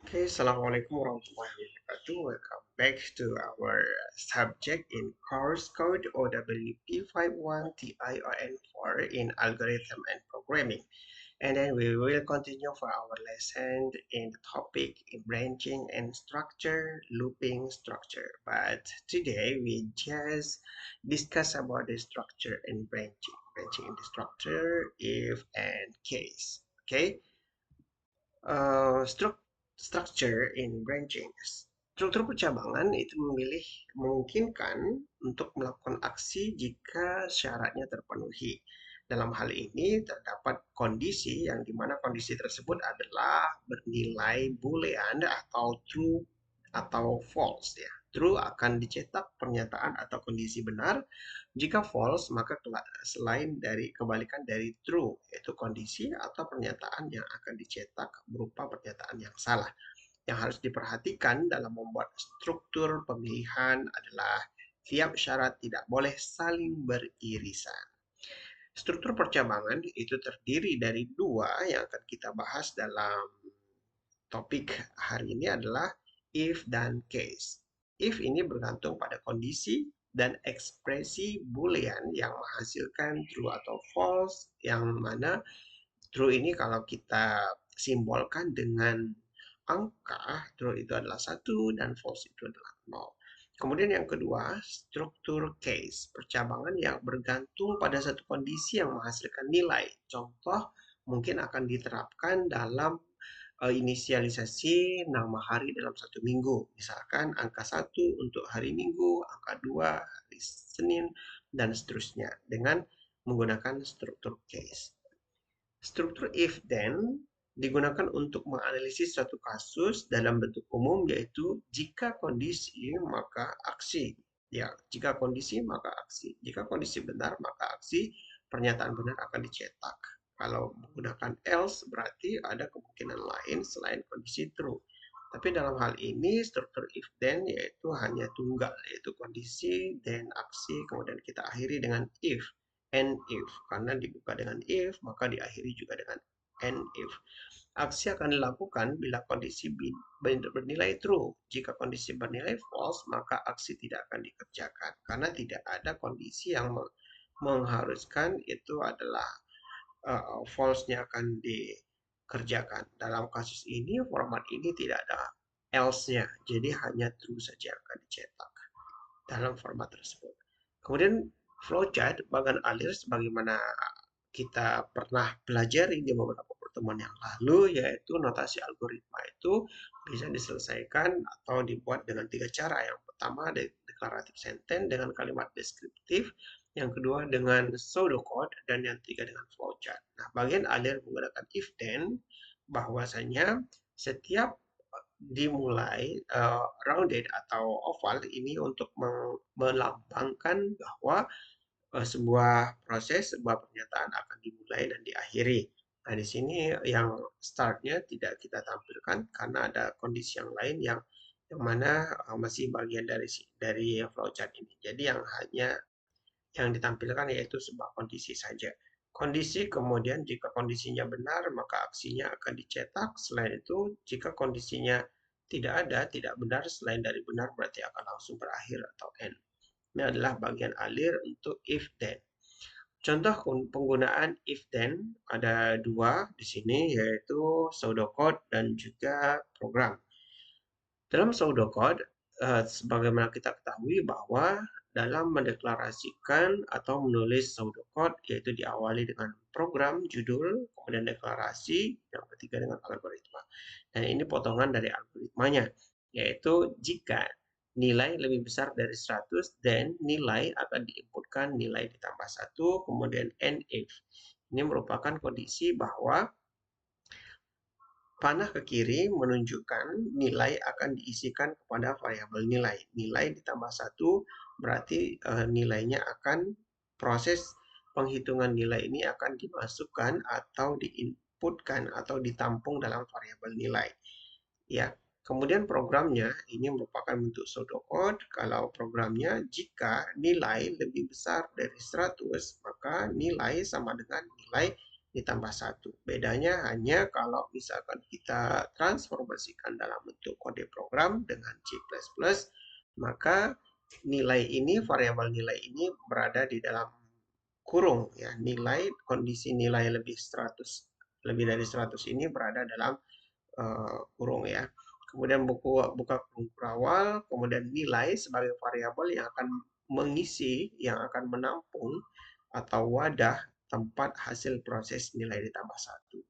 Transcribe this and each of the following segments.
Okay, Assalamualaikum warahmatullahi wabarakatuh. Welcome back to our subject in course code OWP51TION4 in algorithm and programming. And then we will continue for our lesson in the topic in branching and structure, looping structure. But today we just discuss about the structure and branching. Branching in the structure, if and case. Okay. Structure in branching. Struktur percabangan itu memungkinkan untuk melakukan aksi jika syaratnya terpenuhi. Dalam hal ini terdapat kondisi yang dimana kondisi tersebut adalah bernilai boolean atau true atau false ya. True akan dicetak pernyataan atau kondisi benar. Jika false, maka selain dari kebalikan dari true, yaitu kondisi atau pernyataan yang akan dicetak berupa pernyataan yang salah. Yang harus diperhatikan dalam membuat struktur pemilihan adalah tiap syarat tidak boleh saling beririsan. Struktur percabangan itu terdiri dari dua yang akan kita bahas dalam topik hari ini adalah if dan case. If ini bergantung pada kondisi dan ekspresi boolean yang menghasilkan true atau false, yang mana true ini kalau kita simbolkan dengan angka, true itu adalah 1 dan false itu adalah 0. Kemudian yang kedua, struktur case, percabangan yang bergantung pada satu kondisi yang menghasilkan nilai. Contoh mungkin akan diterapkan dalam inisialisasi nama hari dalam satu minggu. Misalkan angka 1 untuk hari Minggu, angka 2 hari Senin, dan seterusnya dengan menggunakan struktur case. Struktur if-then digunakan untuk menganalisis suatu kasus dalam bentuk umum, yaitu jika kondisi maka aksi. Ya, jika kondisi maka aksi. Jika kondisi benar maka aksi, pernyataan benar akan dicetak. Kalau menggunakan else berarti ada kemungkinan lain selain kondisi true. Tapi dalam hal ini struktur if then yaitu hanya tunggal, yaitu kondisi, then aksi, kemudian kita akhiri dengan if. And if, karena dibuka dengan if maka diakhiri juga dengan and if. Aksi akan dilakukan bila kondisi bernilai true. Jika kondisi bernilai false, maka aksi tidak akan dikerjakan karena tidak ada kondisi yang mengharuskan itu adalah false-nya akan dikerjakan. Dalam kasus ini, format ini tidak ada else-nya, jadi hanya true saja yang akan dicetak dalam format tersebut. Kemudian flowchart bagan alir sebagaimana kita pernah pelajari di beberapa pertemuan yang lalu, yaitu notasi algoritma itu bisa diselesaikan atau dibuat dengan tiga cara. Yang pertama declarative sentence dengan kalimat deskriptif, yang kedua dengan pseudocode, dan yang ketiga dengan flowchart. Nah, bagian alir menggunakan if then bahwasanya setiap dimulai rounded atau oval ini untuk melambangkan bahwa sebuah proses, sebuah pernyataan akan dimulai dan diakhiri. Nah, di sini yang startnya tidak kita tampilkan karena ada kondisi yang lain yang mana masih bagian dari flowchart ini. Jadi yang hanya yang ditampilkan yaitu sebuah kondisi saja. Kondisi kemudian jika kondisinya benar maka aksinya akan dicetak. Selain itu jika kondisinya tidak ada, tidak benar selain dari benar berarti akan langsung berakhir atau end. Ini adalah bagian alir untuk if then. Contoh penggunaan if then ada dua di sini yaitu pseudocode dan juga program. Dalam pseudocode, sebagaimana kita ketahui bahwa dalam mendeklarasikan atau menulis pseudocode yaitu diawali dengan program, judul, kemudian deklarasi, yang ketiga dengan algoritma. Dan ini potongan dari algoritmanya, yaitu jika nilai lebih besar dari 100, then nilai akan diinputkan nilai ditambah 1, kemudian end if. Ini merupakan kondisi bahwa panah ke kiri menunjukkan nilai akan diisikan kepada variabel nilai. Nilai ditambah 1 berarti nilainya akan proses penghitungan nilai ini akan dimasukkan atau diinputkan atau ditampung dalam variabel nilai. Ya, kemudian programnya ini merupakan bentuk pseudocode. Kalau programnya jika nilai lebih besar dari 100, maka nilai sama dengan nilai ditambah 1. Bedanya hanya kalau misalkan kita transformasikan dalam bentuk kode program dengan C++, maka nilai ini, variabel nilai ini berada di dalam kurung ya. Kondisi nilai lebih dari 100 ini berada dalam kurung ya. Kemudian buka kurung kurawal, kemudian nilai sebagai variabel yang akan mengisi, yang akan menampung atau wadah tempat hasil proses nilai ditambah 1.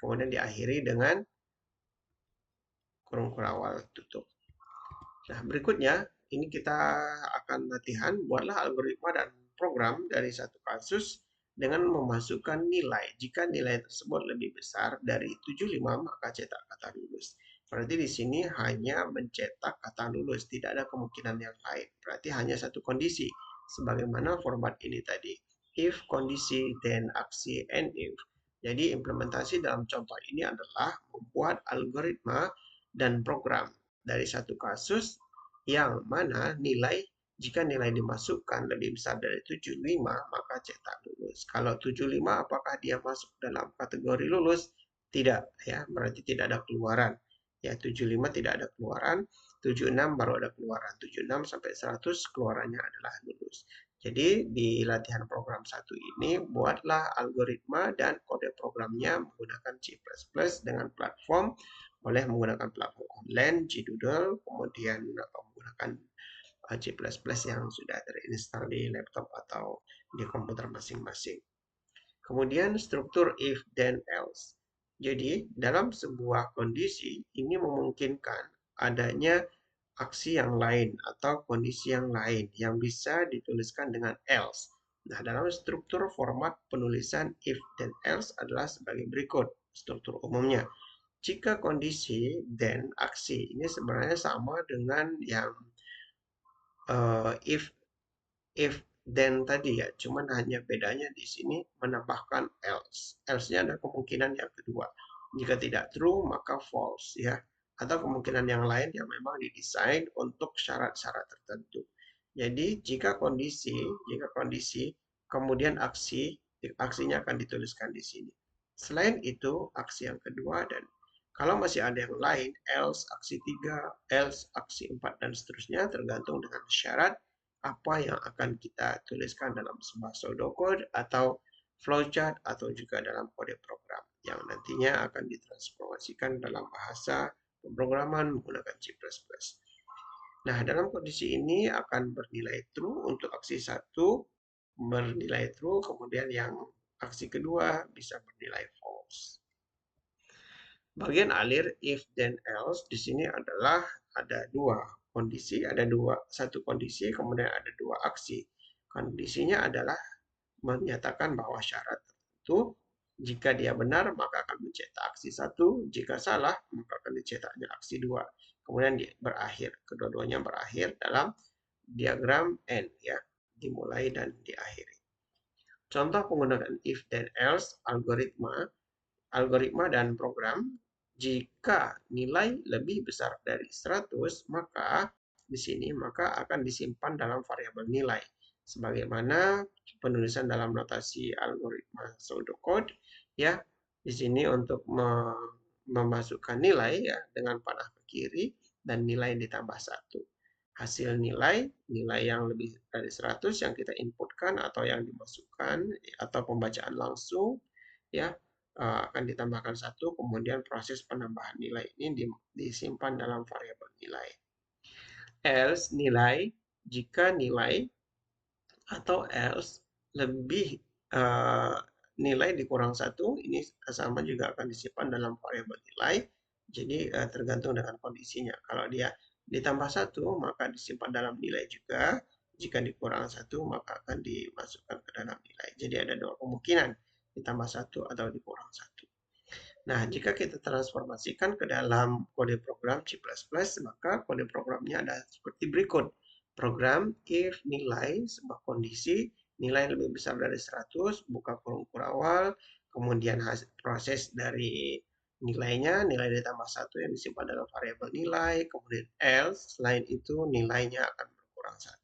Kemudian diakhiri dengan kurung kurawal tutup. Nah, berikutnya ini kita akan latihan, buatlah algoritma dan program dari satu kasus dengan memasukkan nilai. Jika nilai tersebut lebih besar dari 75, maka cetak kata lulus. Berarti di sini hanya mencetak kata lulus, tidak ada kemungkinan yang lain. Berarti hanya satu kondisi, sebagaimana format ini tadi. If, kondisi, then, aksi, and if. Jadi implementasi dalam contoh ini adalah membuat algoritma dan program dari satu kasus yang mana jika nilai dimasukkan lebih besar dari 75, maka cetak lulus. Kalau 75, apakah dia masuk dalam kategori lulus? Tidak, ya, berarti tidak ada keluaran. Ya, 75 tidak ada keluaran, 76 baru ada keluaran. 76 sampai 100 keluarannya adalah lulus. Jadi di latihan program 1 ini, buatlah algoritma dan kode programnya menggunakan C++ dengan platform, boleh menggunakan platform online, GDoodle, kemudian menggunakan C++ yang sudah terinstall di laptop atau di komputer masing-masing. Kemudian struktur if, then, else. Jadi, dalam sebuah kondisi, ini memungkinkan adanya aksi yang lain atau kondisi yang lain yang bisa dituliskan dengan else. Nah, dalam struktur format penulisan if dan else adalah sebagai berikut struktur umumnya. Jika kondisi, then aksi ini sebenarnya sama dengan yang if then tadi ya, cuman hanya bedanya di sini menambahkan else. Else-nya ada kemungkinan yang kedua. Jika tidak true, maka false ya. Atau kemungkinan yang lain yang memang didesain untuk syarat-syarat tertentu. Jadi jika kondisi kemudian aksinya akan dituliskan di sini. Selain itu, aksi yang kedua dan kalau masih ada yang lain, else aksi 3, else aksi 4 dan seterusnya tergantung dengan syarat apa yang akan kita tuliskan dalam sebuah pseudocode atau flowchart atau juga dalam kode program yang nantinya akan ditransformasikan dalam bahasa pemrograman menggunakan C++. Nah, dalam kondisi ini akan bernilai true untuk aksi 1, bernilai true, kemudian yang aksi kedua bisa bernilai false. Bagian alir if then else di sini adalah ada satu kondisi kemudian ada dua aksi. Kondisinya adalah menyatakan bahwa syarat tertentu jika dia benar maka akan mencetak aksi 1, jika salah maka akan dicetaknya aksi 2. Kemudian kedua-duanya berakhir dalam diagram N ya, dimulai dan diakhiri. Contoh penggunaan if then else algoritma dan program. Jika nilai lebih besar dari 100, maka di sini akan disimpan dalam variabel nilai. Sebagaimana penulisan dalam notasi algoritma pseudocode ya. Di sini untuk memasukkan nilai ya dengan panah ke kiri dan nilai ditambah 1. Hasil nilai yang lebih dari 100 yang kita inputkan atau yang dimasukkan atau pembacaan langsung ya akan ditambahkan 1, kemudian proses penambahan nilai ini disimpan dalam variabel nilai. Else jika nilai atau else lebih nilai dikurang 1, ini sama juga akan disimpan dalam variabel nilai. Jadi tergantung dengan kondisinya. Kalau dia ditambah 1, maka disimpan dalam nilai juga. Jika dikurang 1, maka akan dimasukkan ke dalam nilai. Jadi ada dua kemungkinan, ditambah 1 atau dikurang 1. Nah, jika kita transformasikan ke dalam kode program C++, maka kode programnya ada seperti berikut. Program if nilai sebuah kondisi, nilai lebih besar dari 100, buka kurung kurawal, kemudian proses dari nilainya, nilai ditambah 1 yang disimpan dalam variabel nilai, kemudian else, selain itu nilainya akan berkurang 1.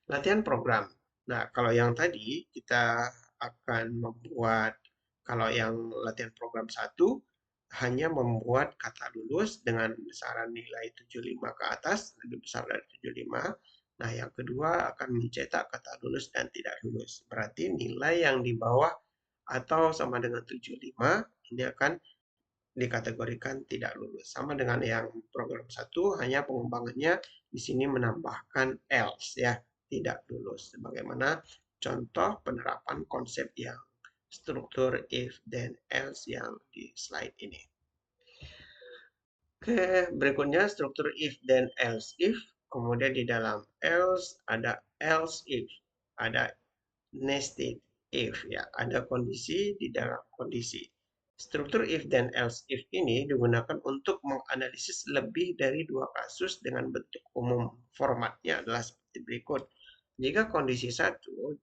Latihan program. Nah, kalau yang tadi kita akan membuat, kalau yang latihan program 1 hanya membuat kata lulus dengan besaran nilai 75 ke atas, lebih besar dari 75. Nah, yang kedua akan mencetak kata lulus dan tidak lulus. Berarti nilai yang di bawah atau sama dengan 75 ini akan dikategorikan tidak lulus. Sama dengan yang program 1, hanya pengembangannya di sini menambahkan else ya, tidak lulus. Sebagaimana contoh penerapan konsep yang struktur if then else yang di slide ini. Oke, berikutnya struktur if then else if. Kemudian di dalam else ada else if, ada nested if ya, ada kondisi di dalam kondisi. Struktur if dan else if ini digunakan untuk menganalisis lebih dari dua kasus dengan bentuk umum. Formatnya adalah seperti berikut. Jika kondisi 1,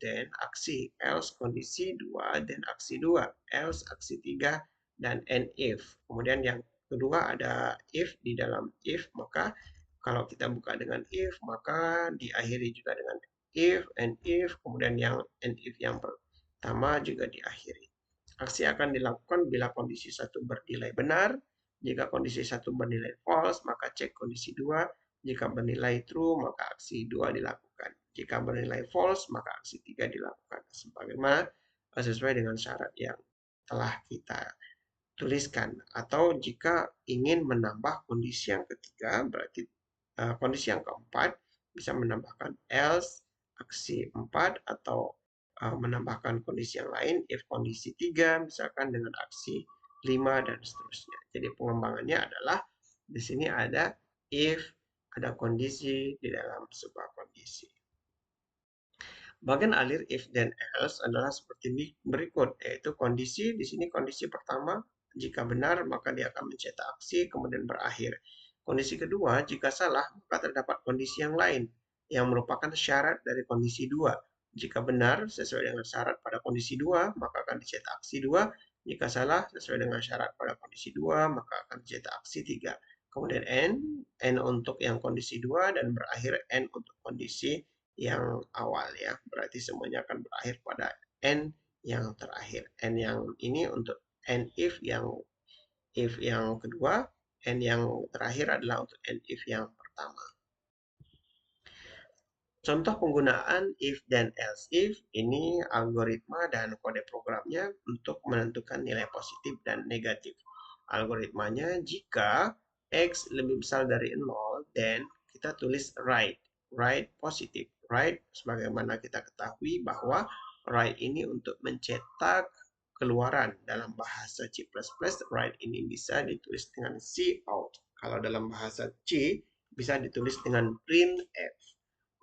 then aksi, else kondisi 2, then aksi 2, else aksi 3, dan and if. Kemudian yang kedua ada if di dalam if, maka kalau kita buka dengan if, maka diakhiri juga dengan if, kemudian yang and if yang pertama juga diakhiri. Aksi akan dilakukan bila kondisi 1 bernilai benar. Jika kondisi 1 bernilai false, maka cek kondisi 2. Jika bernilai true, maka aksi 2 dilakukan. Jika bernilai false, maka aksi 3 dilakukan. Sebagaimana sesuai dengan syarat yang telah kita tuliskan. Atau jika ingin menambah kondisi yang ketiga, berarti kondisi yang keempat bisa menambahkan else aksi 4 atau menambahkan kondisi yang lain if kondisi 3 misalkan dengan aksi 5 dan seterusnya. Jadi pengembangannya adalah di sini ada if, ada kondisi di dalam sebuah kondisi. Bagian alir if then else adalah seperti berikut, yaitu kondisi di sini kondisi pertama jika benar maka dia akan mencetak aksi kemudian berakhir. Kondisi kedua, jika salah, maka terdapat kondisi yang lain, yang merupakan syarat dari kondisi 2. Jika benar, sesuai dengan syarat pada kondisi 2, maka akan dicetak aksi 2. Jika salah, sesuai dengan syarat pada kondisi 2, maka akan dicetak aksi 3. Kemudian N untuk yang kondisi 2, dan berakhir N untuk kondisi yang awal ya. Berarti semuanya akan berakhir pada N yang terakhir. N yang ini untuk N if yang kedua, N yang terakhir adalah untuk N if yang pertama. Contoh penggunaan if dan else if, ini algoritma dan kode programnya untuk menentukan nilai positif dan negatif. Algoritmanya, jika X lebih besar dari 0, then kita tulis right positif. Right, sebagaimana kita ketahui bahwa right ini untuk mencetak keluaran dalam bahasa C++, right ini bisa ditulis dengan cout. Kalau dalam bahasa C bisa ditulis dengan printf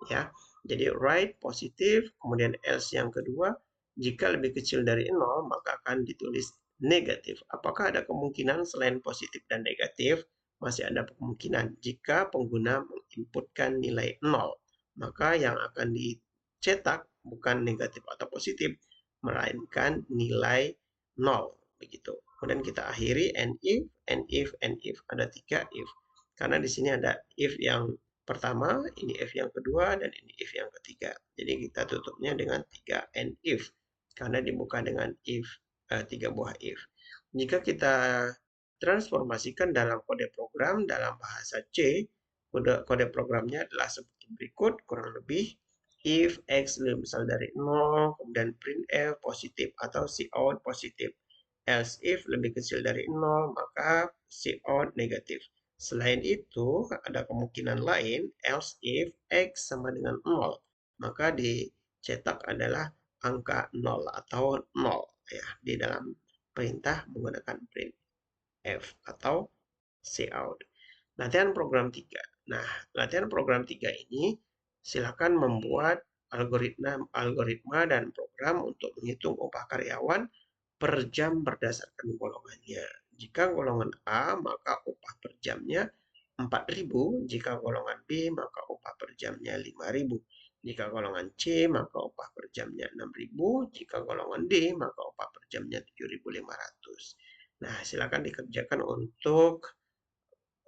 ya. Jadi right positif, kemudian else yang kedua, jika lebih kecil dari 0 maka akan ditulis negatif. Apakah ada kemungkinan selain positif dan negatif? Masih ada kemungkinan jika pengguna menginputkan nilai 0, maka yang akan dicetak bukan negatif atau positif, melainkan nilai 0 begitu. Kemudian kita akhiri and if. Ada 3 if. Karena di sini ada if yang pertama, ini if yang kedua, dan ini if yang ketiga. Jadi kita tutupnya dengan 3 and if. Karena dibuka dengan if, 3 buah if. Jika kita transformasikan dalam kode program dalam bahasa C, kode programnya adalah seperti berikut, kurang lebih if X lebih besar dari 0, kemudian printf positif atau cout positif. Else if lebih kecil dari 0, maka cout negatif. Selain itu, ada kemungkinan lain, else if X sama dengan 0, maka dicetak adalah angka 0 atau 0 ya di dalam perintah menggunakan print F atau cout. Latihan program 3. Nah, latihan program 3 ini silakan membuat algoritma dan program untuk menghitung upah karyawan per jam berdasarkan golongannya. Jika golongan A, maka upah per jamnya 4.000. Jika golongan B, maka upah per jamnya 5.000. Jika golongan C, maka upah per jamnya 6.000. Jika golongan D, maka upah per jamnya 7.500. Nah, silakan dikerjakan untuk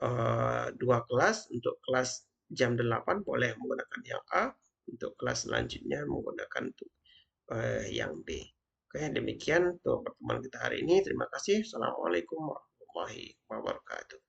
2 kelas. Untuk kelas jam 8 boleh menggunakan yang A, untuk kelas selanjutnya menggunakan yang B. Oke, demikian untuk pertemuan kita hari ini. Terima kasih. Assalamualaikum warahmatullahi wabarakatuh.